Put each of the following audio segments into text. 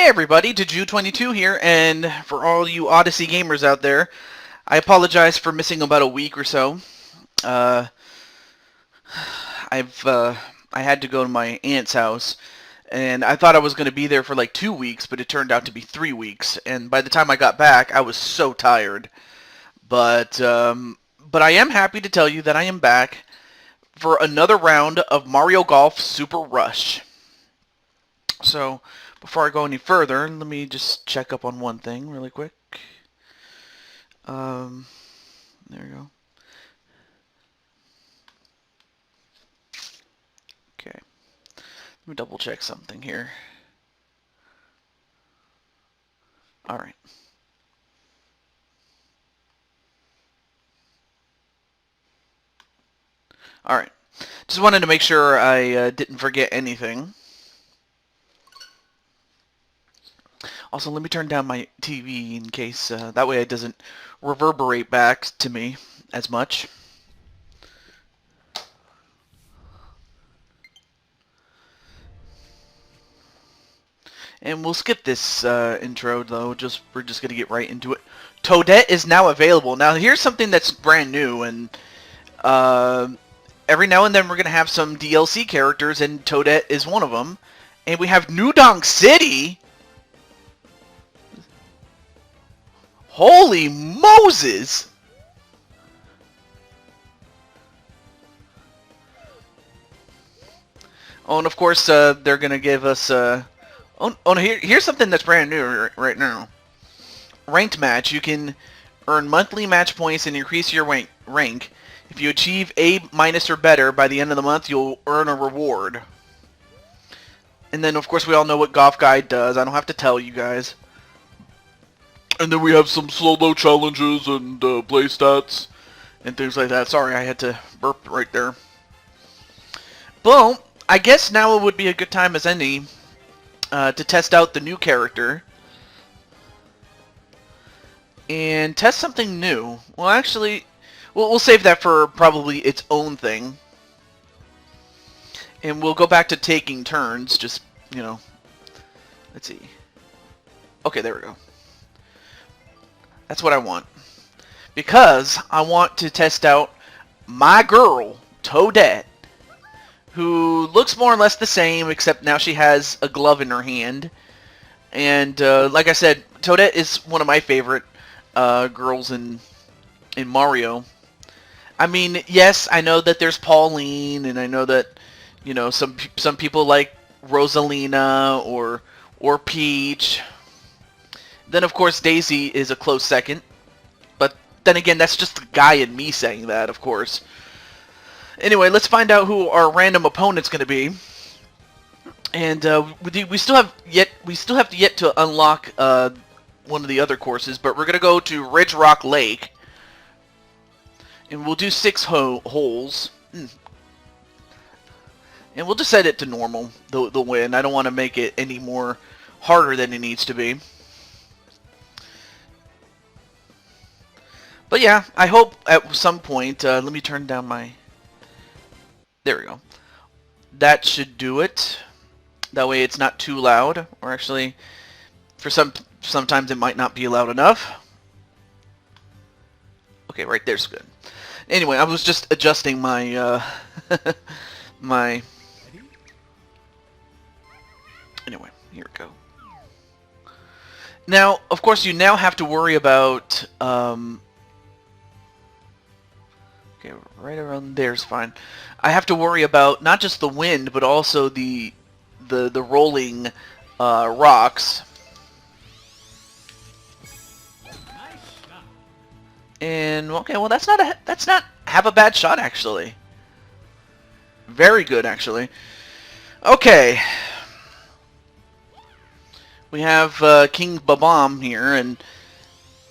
Hey everybody, TehJew22 here, and for all you Odyssey gamers out there, I apologize for missing about a week or so. Uh, I had to go to my aunt's house, and I thought I was going to be there for like 2 weeks, but it turned out to be 3 weeks. And by the time I got back, I was so tired. But I am happy to tell you that I am back for another round of Mario Golf Super Rush. So, before I go any further, let me just check up on one thing really quick. There we go. Okay. Let me double check something here. Alright. Alright. Just wanted to make sure I didn't forget anything. Also, let me turn down my TV in case, that way it doesn't reverberate back to me as much. And we'll skip this intro, though. We're just going to get right into it. Toadette is now available. Now, here's something that's brand new, and every now and then we're going to have some DLC characters, and Toadette is one of them. And we have New Donk City. Holy Moses! Oh, and of course, they're going to give us... here's something that's brand new right now. Ranked match. You can earn monthly match points and increase your rank. If you achieve A- or better by the end of the month, you'll earn a reward. And then, of course, we all know what Golf Guide does. I don't have to tell you guys. And then we have some solo challenges and play stats and things like that. Sorry, I had to burp right there. Well, I guess now would be a good time as any to test out the new character. And test something new. Well, actually, we'll save that for probably its own thing. And we'll go back to taking turns, just, you know. Let's see. Okay, there we go. That's what I want. Because I want to test out my girl, Toadette, who looks more or less the same, except now she has a glove in her hand. And like I said, Toadette is one of my favorite girls in Mario. I mean, yes, I know that there's Pauline, and I know that, you know, some people like Rosalina or Peach. Then, of course, Daisy is a close second. But then again, that's just the guy in me saying that, of course. Anyway, let's find out who our random opponent's going to be. And we still have yet to unlock one of the other courses, but we're going to go to Rigderock Lake. And we'll do 6 holes. And we'll just set it to normal, the win. I don't want to make it any more harder than it needs to be. But yeah, I hope at some point, let me turn down my... There we go. That should do it. That way it's not too loud. Or actually, for sometimes it might not be loud enough. Okay, right there's good. Anyway, I was just adjusting my, my... Anyway, here we go. Now, of course, you now have to worry about... Okay, right around there's fine. I have to worry about not just the wind, but also the rolling rocks. And okay, well that's not have a bad shot actually. Very good actually. Okay. We have King Babam here,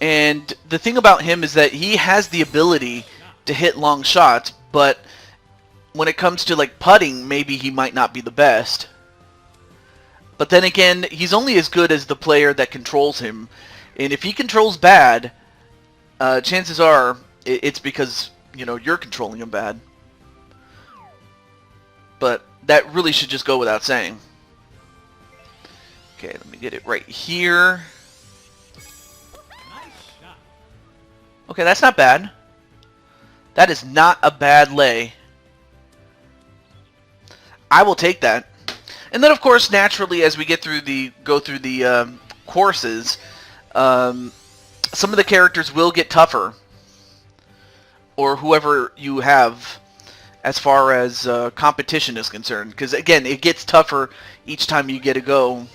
and the thing about him is that he has the ability to hit long shots, but when it comes to like putting, maybe he might not be the best. But then again, he's only as good as the player that controls him, and if he controls bad, chances are it's because, you know, you're controlling him bad. But that really should just go without saying. Okay, let me get it right here. Okay, that's not bad. That is not a bad lay. I will take that. And then, of course, naturally, as we go through the courses, some of the characters will get tougher, or whoever you have, as far as competition is concerned. Because again, it gets tougher each time you get going.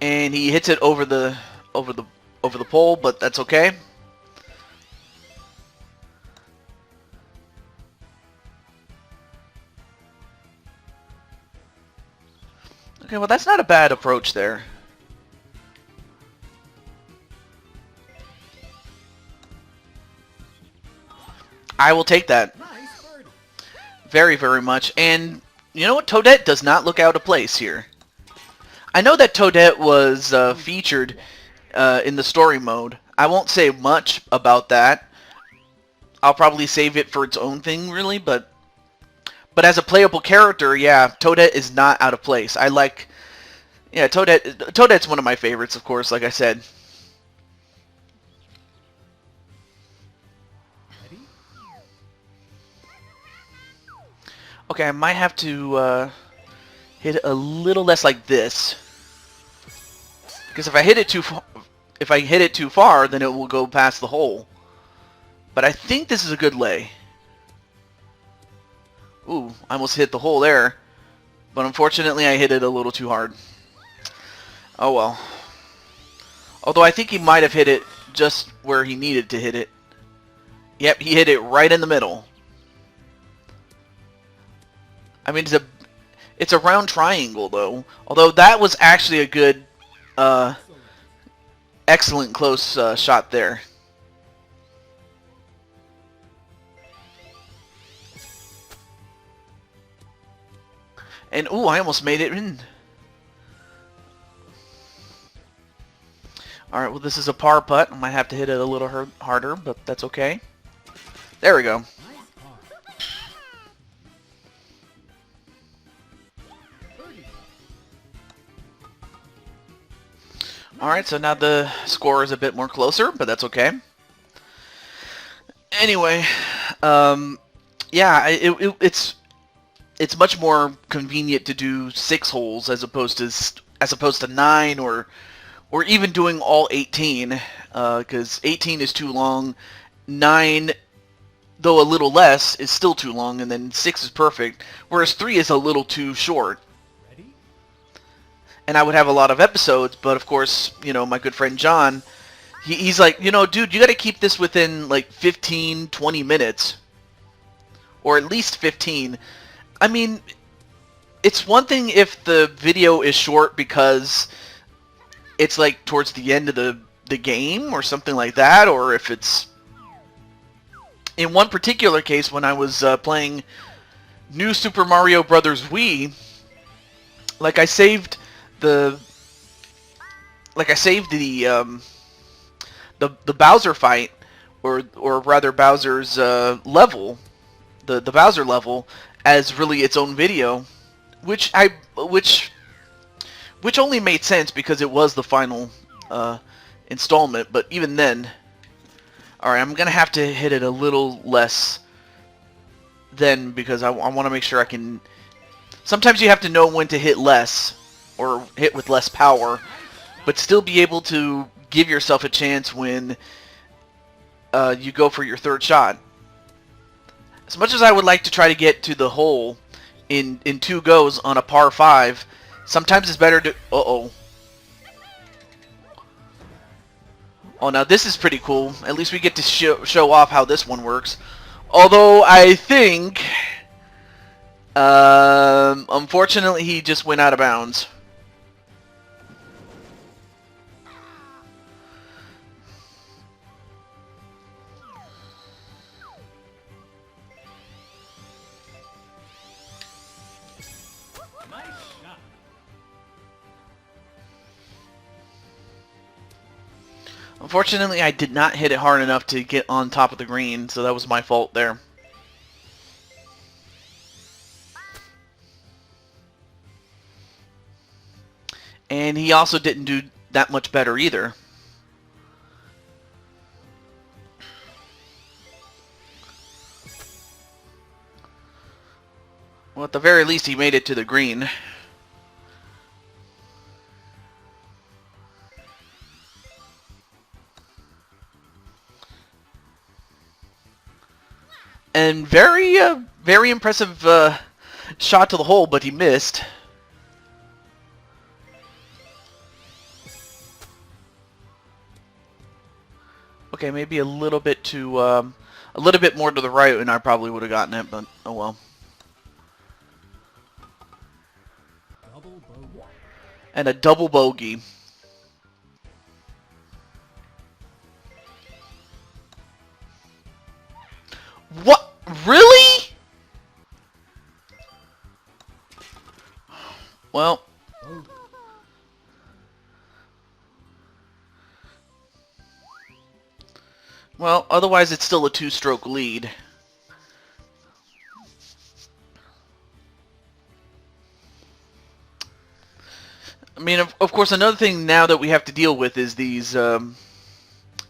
And he hits it over the pole, but that's okay. Okay, well, that's not a bad approach there. I will take that. Very, very much. And you know what? Toadette does not look out of place here. I know that Toadette was featured in the story mode. I won't say much about that. I'll probably save it for its own thing, really, but as a playable character, yeah, Toadette is not out of place. Toadette's one of my favorites, of course, like I said. Okay, I might have to hit it a little less like this, because if I hit it too far, then it will go past the hole. But I think this is a good lay. Ooh, I almost hit the hole there, but unfortunately I hit it a little too hard. Oh well. Although I think he might have hit it just where he needed to hit it. Yep, he hit it right in the middle. I mean, it's a round triangle, though. Although that was actually a good, excellent close shot there. And, ooh, I almost made it in. Alright, well, this is a par putt. I might have to hit it a little harder, but that's okay. There we go. Alright, so now the score is a bit more closer, but that's okay. Anyway, yeah, it's much more convenient to do 6 holes as opposed to 9 or even doing all 18, because 18 is too long. 9, though a little less, is still too long, and then 6 is perfect, whereas 3 is a little too short. And I would have a lot of episodes, but of course, you know, my good friend John, he's like, you know, dude, you got to keep this within like 15, 20 minutes, or at least 15. I mean, it's one thing if the video is short because it's like towards the end of the game or something like that, or if it's in one particular case when I was playing New Super Mario Brothers Wii, like I saved the Bowser fight, or rather Bowser's level, the Bowser level, as really its own video, which only made sense because it was the final installment. But even then, all right, I'm gonna have to hit it a little less then, because I want to make sure I can. Sometimes you have to know when to hit less, or hit with less power, but still be able to give yourself a chance when you go for your third shot. As much as I would like to try to get to the hole in 2 goes on a par 5, sometimes it's better to... Uh-oh. Oh, now this is pretty cool. At least we get to show off how this one works. Although I think... unfortunately, he just went out of bounds. Unfortunately, I did not hit it hard enough to get on top of the green, so that was my fault there. And he also didn't do that much better either. Well, at the very least, he made it to the green. And very impressive shot to the hole, but he missed. Okay, maybe a little bit more to the right, and I probably would have gotten it, but oh well. And a double bogey. What? Really? Well. Well, otherwise it's still a two-stroke lead. I mean, of course, another thing now that we have to deal with is these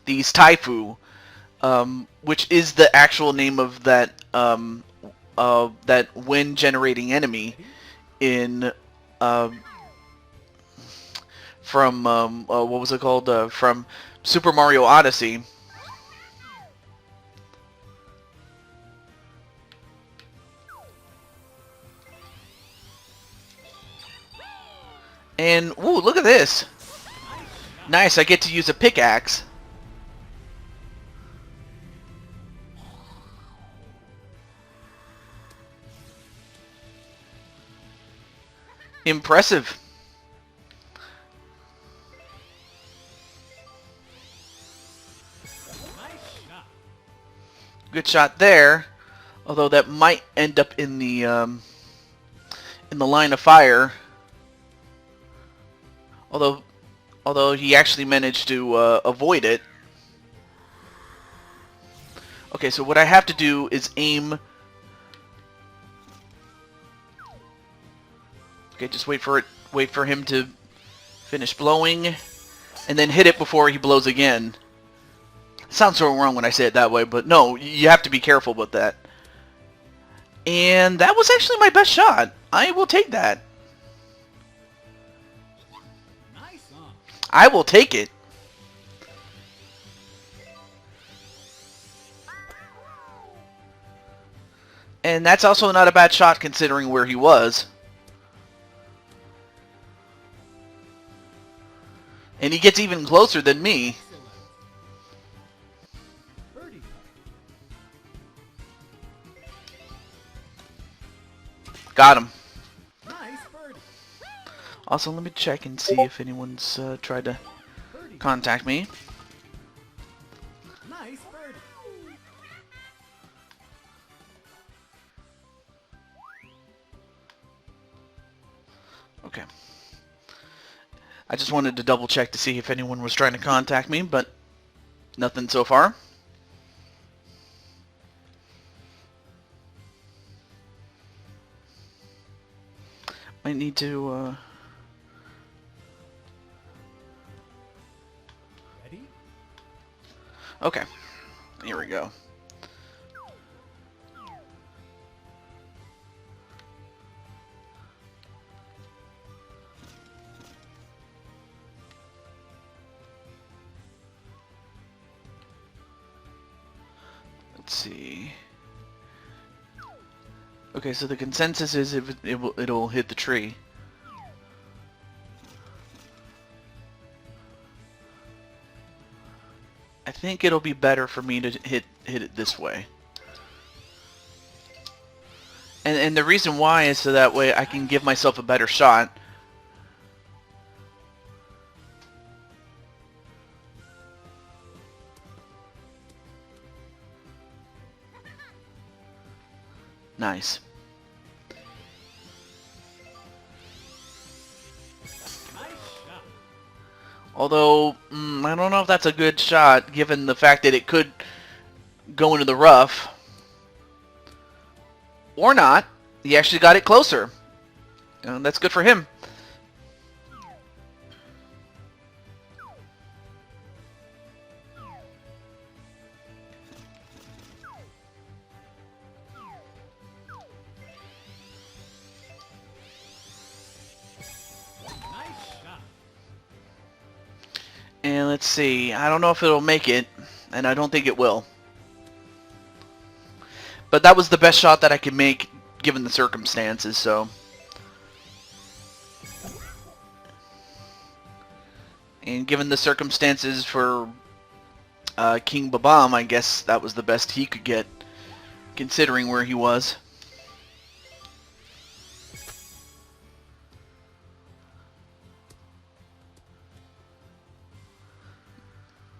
Taifu, which is the actual name of that that wind-generating enemy in from what was it called? From Super Mario Odyssey. And, ooh, look at this. Nice, I get to use a pickaxe. Impressive. Good shot there. Although that might end up in the line of fire. Although he actually managed to avoid it. Okay, so what I have to do is aim. Okay, just wait for him to finish blowing, and then hit it before he blows again. Sounds so wrong when I say it that way, but no, you have to be careful with that. And that was actually my best shot. I will take that. I will take it. And that's also not a bad shot considering where he was. And he gets even closer than me. Got him. Also, let me check and see if anyone's tried to contact me. Okay. I just wanted to double check to see if anyone was trying to contact me, but nothing so far. I need to Ready? Okay. Here we go. Let's see. Okay, so the consensus is it'll hit the tree. I think it'll be better for me to hit it this way. And the reason why is so that way I can give myself a better shot. Nice. Although, I don't know if that's a good shot, given the fact that it could go into the rough. Or not. He actually got it closer. That's good for him. And let's see. I don't know if it'll make it, and I don't think it will. But that was the best shot that I could make given the circumstances, so. And given the circumstances for King Babam, I guess that was the best he could get, considering where he was.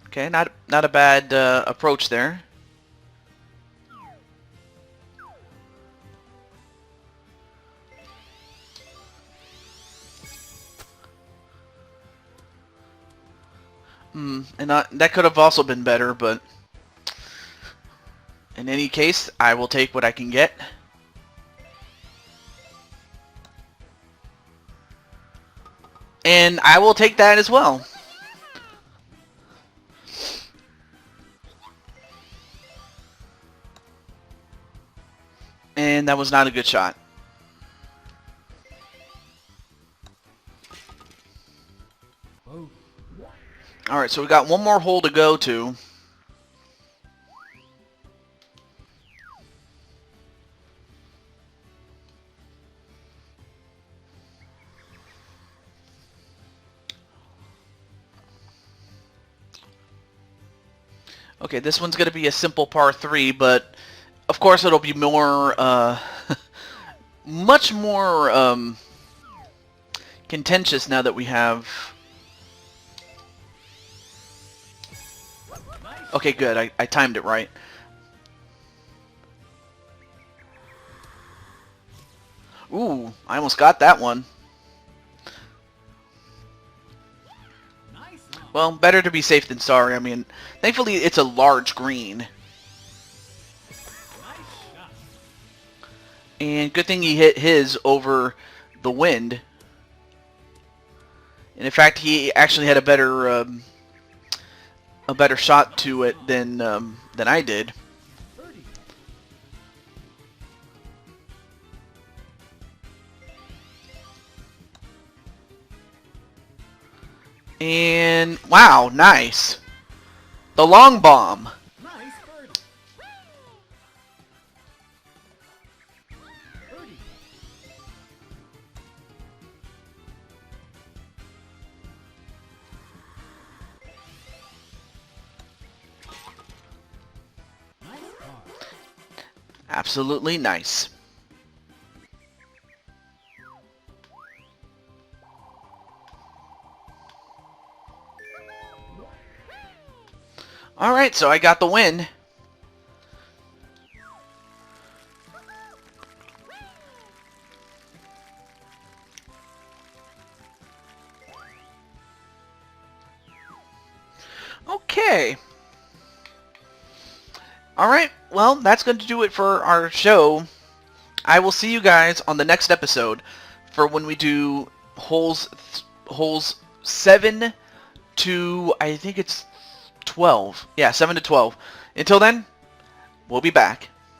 Okay, not a bad approach there. And that could have also been better, but in any case, I will take what I can get. And I will take that as well. And that was not a good shot. Alright, so we got one more hole to go to. Okay, this one's going to be a simple par 3, but of course it'll be more, much more contentious now that we have... Okay, good. I timed it right. Ooh, I almost got that one. Well, better to be safe than sorry. I mean, thankfully it's a large green. And good thing he hit his over the wind. And in fact, he actually had a better shot to it than I did. And wow, nice. The long bomb. Absolutely nice. Alright, so I got the win. Okay. Alright, well, that's going to do it for our show. I will see you guys on the next episode for when we do holes 7 to, I think it's 12. Yeah, 7 to 12. Until then, we'll be back.